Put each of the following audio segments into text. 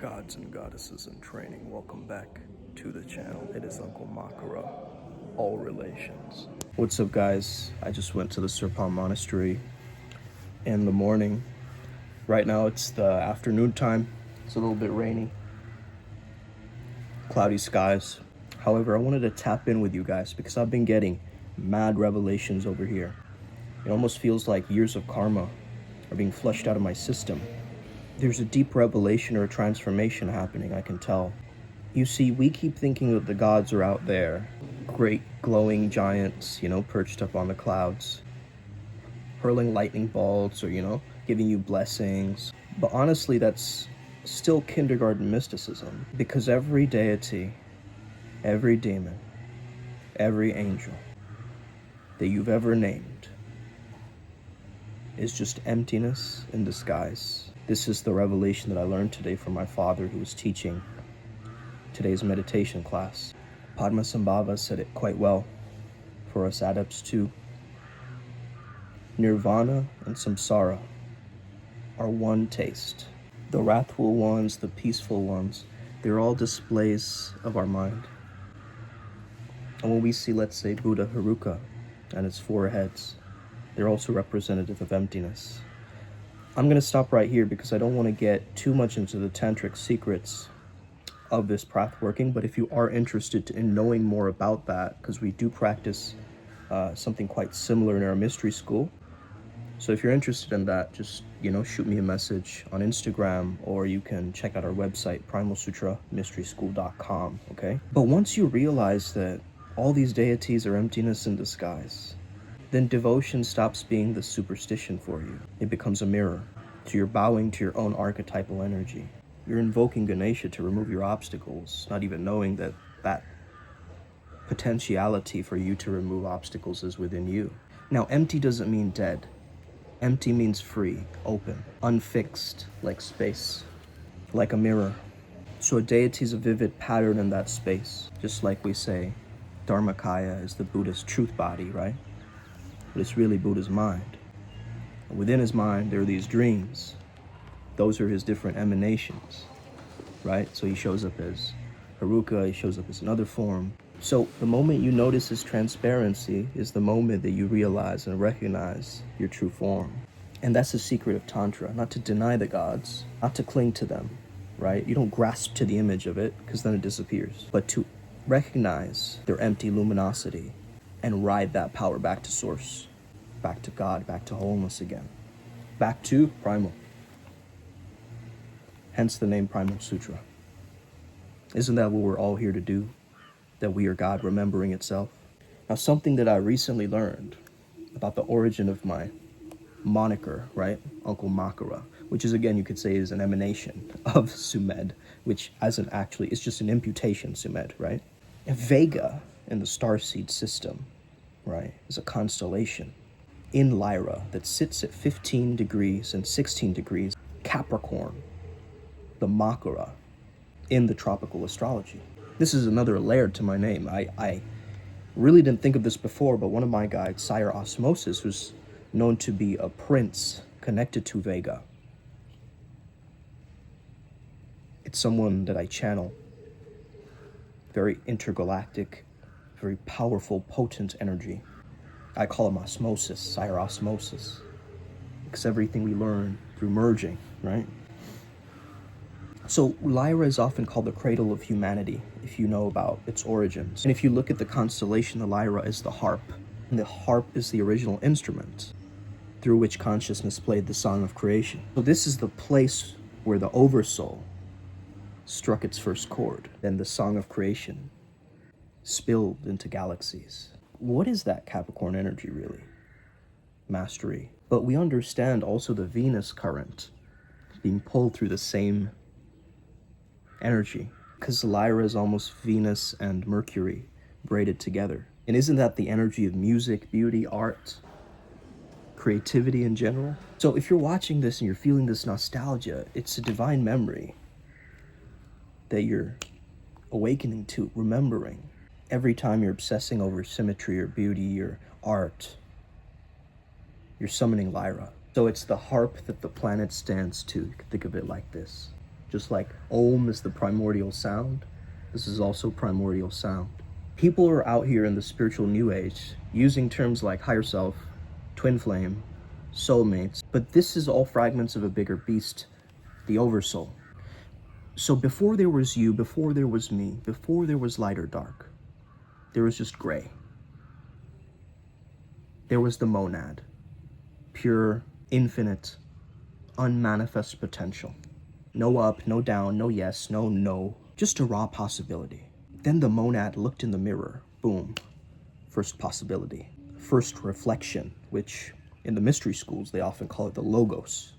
Gods and goddesses in training, welcome back to the channel. It is Uncle Makara, all relations. What's up, guys? I just went to the Sutra monastery in the morning. Right now it's the afternoon time. It's a little bit rainy, cloudy skies. However, I wanted to tap in with you guys because I've been getting mad revelations over here. It almost feels like years of karma are being flushed out of my system. There's a deep revelation or a transformation happening, I can tell. You see, we keep thinking that the gods are out there, great glowing giants, perched up on the clouds, hurling lightning bolts or, giving you blessings. But honestly, that's still kindergarten mysticism, because every deity, every demon, every angel that you've ever named is just emptiness in disguise. This is the revelation that I learned today from my father, who was teaching today's meditation class. Padmasambhava said it quite well for us adepts too. Nirvana and samsara are one taste. The wrathful ones, the peaceful ones, they're all displays of our mind. And when we see, let's say, Buddha Haruka and its four heads, they're also representative of emptiness. I'm going to stop right here because I don't want to get too much into the tantric secrets of this path working, but if you are interested in knowing more about that, because we do practice something quite similar in our mystery school. So if you're interested in that, just, shoot me a message on Instagram, or you can check out our website, PrimalSutra okay? But once you realize that all these deities are emptiness in disguise, then devotion stops being the superstition for you. It becomes a mirror. So you're bowing to your own archetypal energy. You're invoking Ganesha to remove your obstacles, not even knowing that that potentiality for you to remove obstacles is within you. Now, empty doesn't mean dead. Empty means free, open, unfixed, like space, like a mirror. So a deity is a vivid pattern in that space. Just like we say, Dharmakaya is the Buddha's truth body, right? But it's really Buddha's mind. And within his mind, there are these dreams. Those are his different emanations, right? So he shows up as Haruka, he shows up as another form. So the moment you notice his transparency is the moment that you realize and recognize your true form. And that's the secret of Tantra, not to deny the gods, not to cling to them, right? You don't grasp to the image of it, because then it disappears. But to recognize their empty luminosity and ride that power back to source, back to God, back to wholeness again, back to Primal. Hence the name PrimalSutra. Isn't that what we're all here to do? That we are God remembering itself? Now, something that I recently learned about the origin of my moniker, right? Uncle Makara, which is, again, you could say is an emanation of Sumed, which it's just an imputation, Sumed, right? And Vega in the starseed system, right, is a constellation in Lyra that sits at 15 degrees and 16 degrees Capricorn, the Makara, in the tropical astrology. This is another layer to my name. I really didn't think of this before, but one of my guides, Sire Osmosis, was known to be a prince connected to Vega. It's someone that I channel. Very intergalactic, very powerful, potent energy. I call him Osmosis, Sire Osmosis, because everything we learn through merging, right? So Lyra is often called the cradle of humanity, if you know about its origins. And if you look at the constellation, the Lyra is the harp, and the harp is the original instrument through which consciousness played the song of creation. So this is the place where the Oversoul struck its first chord. Then the song of creation spilled into galaxies. What is that Capricorn energy, really? Mastery. But we understand also the Venus current being pulled through the same energy, because Lyra is almost Venus and Mercury braided together. And isn't that the energy of music, beauty, art, creativity in general? So if you're watching this and you're feeling this nostalgia, it's a divine memory that you're awakening to, remembering. Every time you're obsessing over symmetry or beauty or art, you're summoning Lyra. So it's the harp that the planet stands to. You can think of it like this. Just like Om is the primordial sound, this is also primordial sound. People are out here in the spiritual new age using terms like higher self, twin flame, soulmates, but this is all fragments of a bigger beast, the oversoul. So before there was you, before there was me, before there was light or dark, there was just gray. There was the monad, pure, infinite, unmanifest potential. No up, no down, no yes, no no, just a raw possibility. Then the monad looked in the mirror, boom, first possibility, first reflection, which in the mystery schools, they often call it the logos.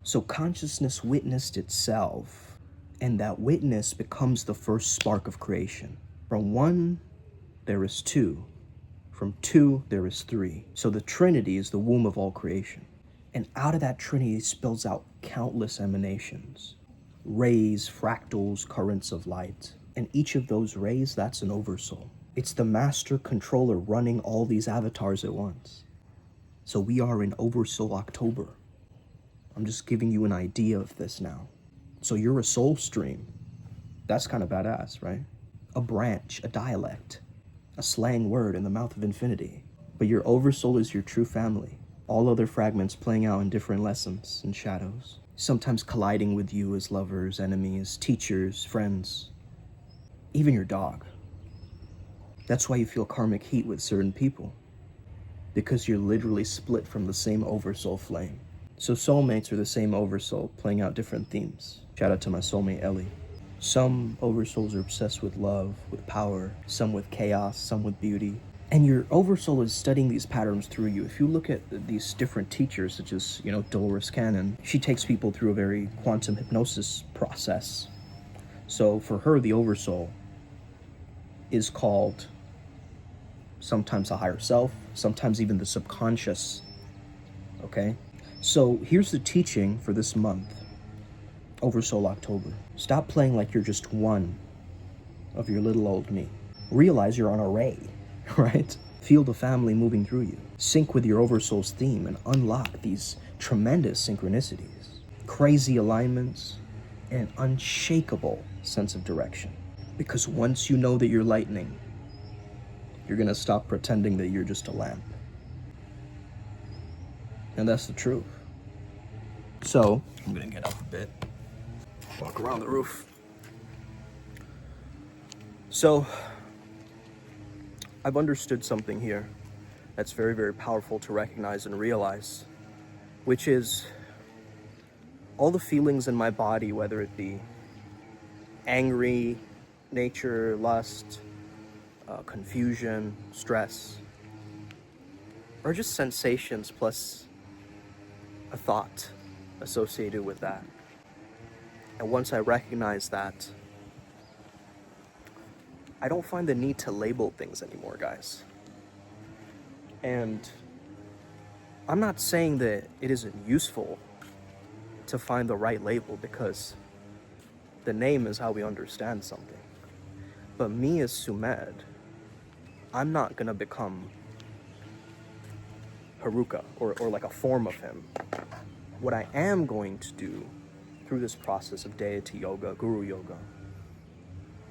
So consciousness witnessed itself, and that witness becomes the first spark of creation. From one, there is two. From two, there is three. So the Trinity is the womb of all creation. And out of that Trinity spills out countless emanations, rays, fractals, currents of light. And each of those rays, that's an oversoul. It's the master controller running all these avatars at once. So we are in Oversoul October. I'm just giving you an idea of this now. So you're a soul stream. That's kind of badass, right? A branch, a dialect, a slang word in the mouth of infinity. But your oversoul is your true family. All other fragments playing out in different lessons and shadows. Sometimes colliding with you as lovers, enemies, teachers, friends. Even your dog. That's why you feel karmic heat with certain people. Because you're literally split from the same oversoul flame. So soulmates are the same oversoul, playing out different themes. Shout out to my soulmate, Ellie. Some oversouls are obsessed with love, with power, some with chaos, some with beauty. And your oversoul is studying these patterns through you. If you look at these different teachers, such as, Dolores Cannon, she takes people through a very quantum hypnosis process. So for her, the oversoul is called sometimes the higher self, sometimes even the subconscious, okay? So here's the teaching for this month, Oversoul October. Stop playing like you're just one of your little old me. Realize you're on a ray, right? Feel the family moving through you. Sync with your oversoul's theme and unlock these tremendous synchronicities, crazy alignments, and unshakable sense of direction. Because once you know that you're lightning, you're gonna stop pretending that you're just a lamp. And that's the truth. So, I'm gonna get up a bit, walk around the roof. So, I've understood something here that's very, very powerful to recognize and realize, which is all the feelings in my body, whether it be angry, nature, lust, confusion, stress, or just sensations plus a thought associated with that. And once I recognize that, I don't find the need to label things anymore, guys. And I'm not saying that it isn't useful to find the right label, because the name is how we understand something. But me as Sumed, I'm not gonna become Haruka or like a form of him. What I am going to do through this process of deity yoga, guru yoga,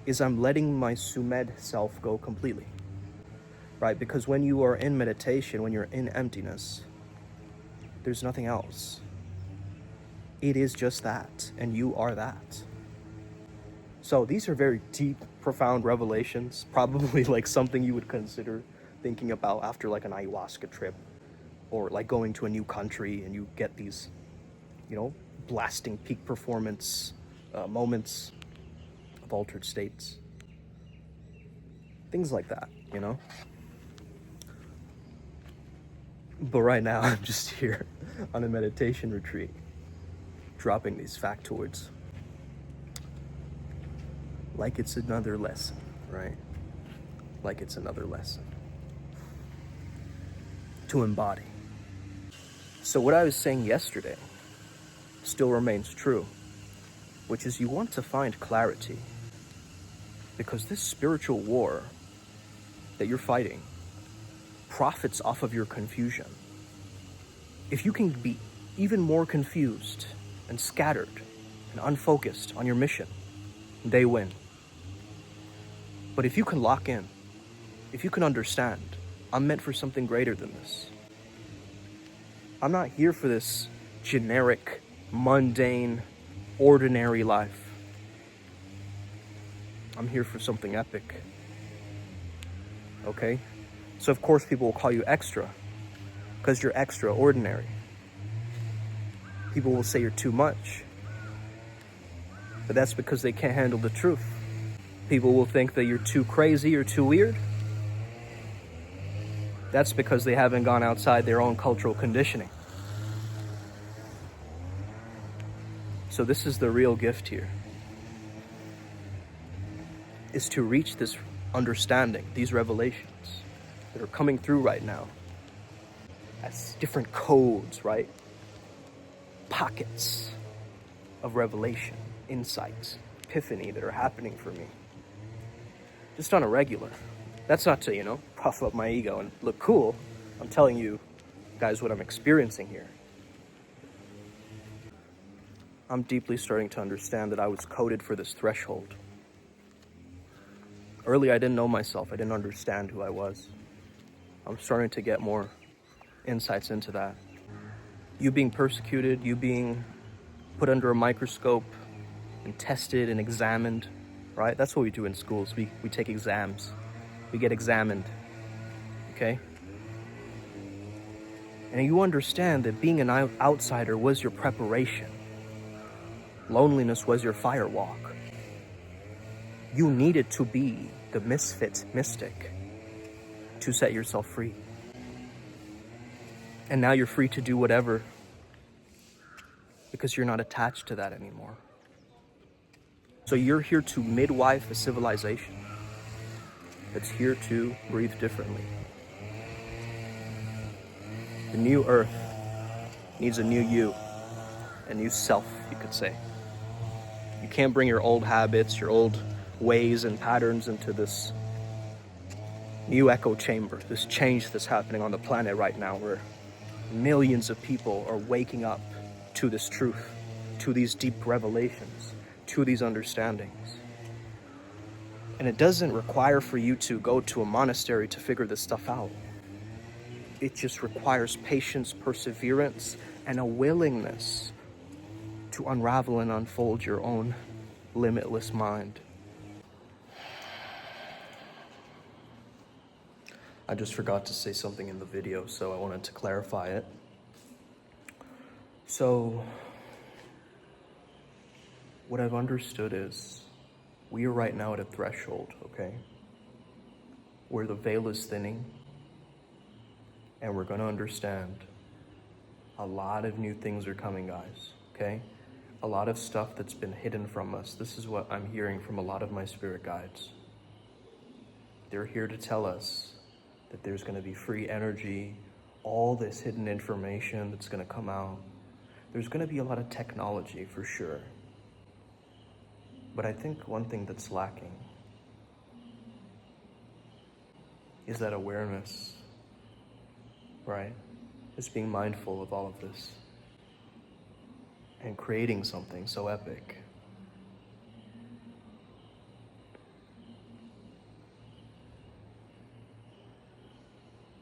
is I'm letting my Sumed self go completely, right? Because when you are in meditation, when you're in emptiness, there's nothing else. It is just that, and you are that. So these are very deep, profound revelations, probably like something you would consider thinking about after like an ayahuasca trip, or like going to a new country and you get these, blasting peak performance moments of altered states. Things like that, But right now I'm just here on a meditation retreat, dropping these factoids like it's another lesson, right? Like it's another lesson to embody. So what I was saying yesterday still remains true, which is you want to find clarity, because this spiritual war that you're fighting profits off of your confusion. If you can be even more confused and scattered and unfocused on your mission, they win. But if you can lock in, if you can understand, I'm meant for something greater than this. I'm not here for this generic, mundane, ordinary life. I'm here for something epic. Okay? So of course people will call you extra, because you're extraordinary. People will say you're too much, but that's because they can't handle the truth. People will think that you're too crazy or too weird. That's because they haven't gone outside their own cultural conditioning. So this is the real gift here, is to reach this understanding, these revelations that are coming through right now as different codes, right? Pockets of revelation, insights, epiphany that are happening for me. Just on a regular. That's not to, puff up my ego and look cool. I'm telling you guys what I'm experiencing here. I'm deeply starting to understand that I was coded for this threshold. Early, I didn't know myself. I didn't understand who I was. I'm starting to get more insights into that. You being persecuted, you being put under a microscope and tested and examined, right? That's what we do in schools. We take exams. We get examined, okay? And you understand that being an outsider was your preparation. Loneliness was your firewalk. You needed to be the misfit mystic to set yourself free. And now you're free to do whatever because you're not attached to that anymore. So you're here to midwife a civilization that's here to breathe differently. The new earth needs a new you, a new self, you could say. You can't bring your old habits, your old ways and patterns into this new echo chamber, this change that's happening on the planet right now, where millions of people are waking up to this truth, to these deep revelations, to these understandings. And it doesn't require for you to go to a monastery to figure this stuff out. It just requires patience, perseverance, and a willingness to unravel and unfold your own limitless mind. I just forgot to say something in the video, so I wanted to clarify it. So, what I've understood is we are right now at a threshold, okay? Where the veil is thinning, and we're gonna understand a lot of new things are coming, guys, okay? A lot of stuff that's been hidden from us. This is what I'm hearing from a lot of my spirit guides. They're here to tell us that there's gonna be free energy, all this hidden information that's gonna come out. There's gonna be a lot of technology for sure. But I think one thing that's lacking is that awareness, right? Just being mindful of all of this and creating something so epic.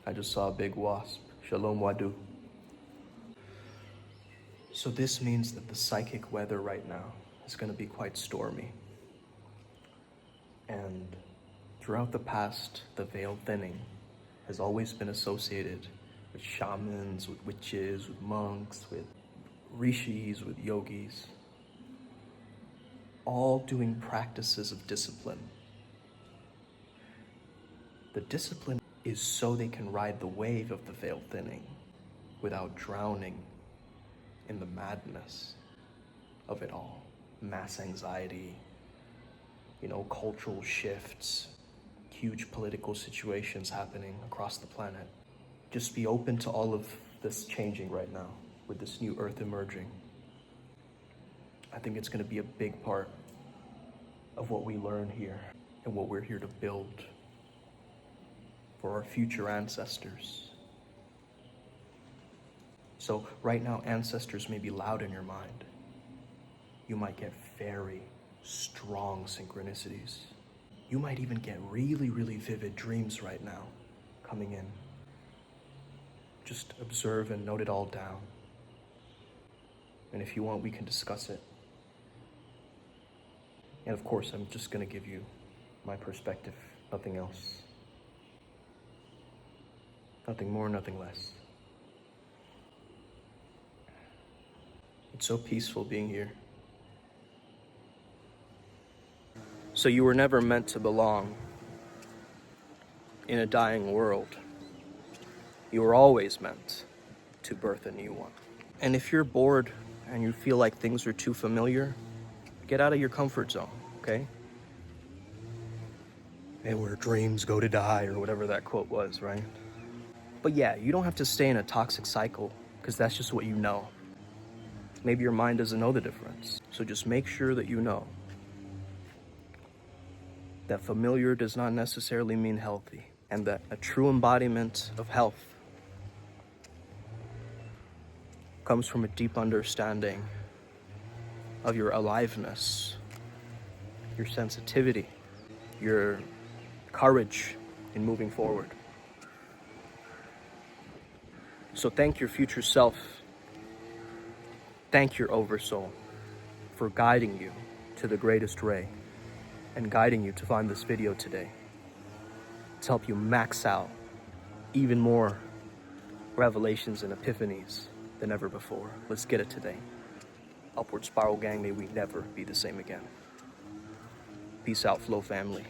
I just saw a big wasp. Shalom Wadu. So this means that the psychic weather right now is going to be quite stormy. And throughout the past, the veil thinning has always been associated with shamans, with witches, with monks, with rishis, with yogis, all doing practices of discipline. The discipline is so they can ride the wave of the veil thinning without drowning in the madness of it all. Mass anxiety, cultural shifts, huge political situations happening across the planet. Just be open to all of this changing right now with this new earth emerging. I think it's going to be a big part of what we learn here and what we're here to build for our future ancestors. So right now, ancestors may be loud in your mind. You might get very strong synchronicities. You might even get really, really vivid dreams right now coming in. Just observe and note it all down. And if you want, we can discuss it. And of course, I'm just going to give you my perspective, nothing else. Nothing more, nothing less. It's so peaceful being here. So you were never meant to belong in a dying world. You were always meant to birth a new one. And if you're bored and you feel like things are too familiar, get out of your comfort zone, okay? And where dreams go to die, or whatever that quote was, right? But yeah, you don't have to stay in a toxic cycle, because that's just what you know. Maybe your mind doesn't know the difference. So just make sure that you know that familiar does not necessarily mean healthy, and that a true embodiment of health comes from a deep understanding of your aliveness, your sensitivity, your courage in moving forward. So thank your future self, thank your oversoul for guiding you to the greatest ray and guiding you to find this video today to help you max out even more revelations and epiphanies than ever before. Let's get it today. Upward Spiral Gang, may we never be the same again. Peace out, Flow family.